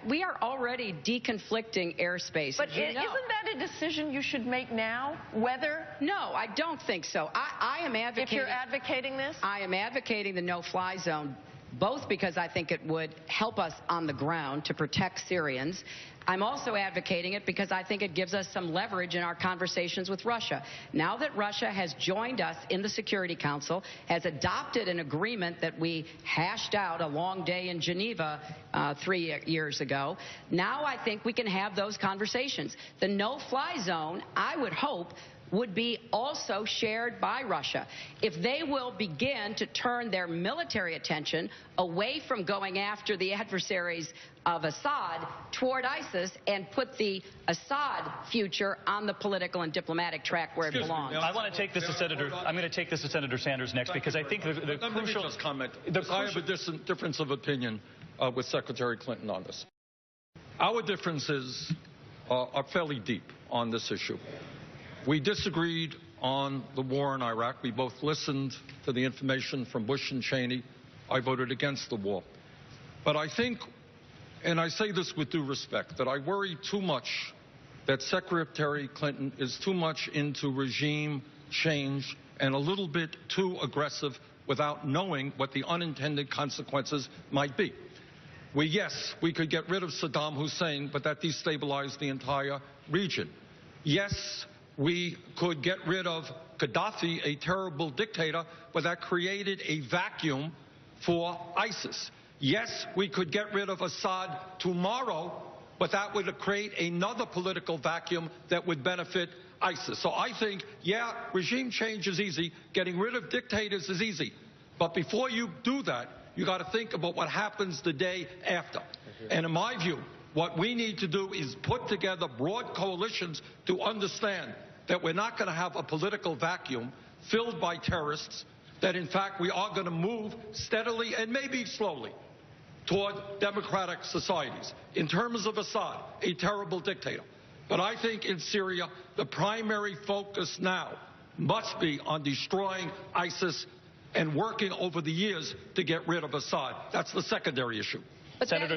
we are already deconflicting airspace. But isn't that a decision you should make now, whether? No, I don't think so. I am advocating. If you're advocating this? I am advocating the no-fly zone, both because I think it would help us on the ground to protect Syrians. I'm also advocating it because I think it gives us some leverage in our conversations with Russia. Now that Russia has joined us in the Security Council, has adopted an agreement that we hashed out a long day in Geneva 3 years ago, now I think we can have those conversations. The no-fly zone, I would hope, would be also shared by Russia. If they will begin to turn their military attention away from going after the adversaries of Assad toward ISIS and put the Assad future on the political and diplomatic track where it belongs. I want to take this to Senator. I'm going to take this to Senator Sanders next because I think the crucial. Let me just comment. I have a difference of opinion with Secretary Clinton on this. Our differences are fairly deep on this issue. We disagreed on the war in Iraq. We both listened to the information from Bush and Cheney. I voted against the war. But I think, and I say this with due respect, that I worry too much that Secretary Clinton is too much into regime change and a little bit too aggressive without knowing what the unintended consequences might be. Yes, we could get rid of Saddam Hussein, but that destabilized the entire region. Yes, we could get rid of Gaddafi, a terrible dictator, but that created a vacuum for ISIS. Yes, we could get rid of Assad tomorrow, but that would create another political vacuum that would benefit ISIS. So I think, yeah, regime change is easy. Getting rid of dictators is easy. But before you do that, you got to think about what happens the day after. And in my view, what we need to do is put together broad coalitions to understand that we're not going to have a political vacuum filled by terrorists, that in fact we are going to move steadily and maybe slowly toward democratic societies. In terms of Assad, a terrible dictator. But I think in Syria, the primary focus now must be on destroying ISIS and working over the years to get rid of Assad. That's the secondary issue. But Senator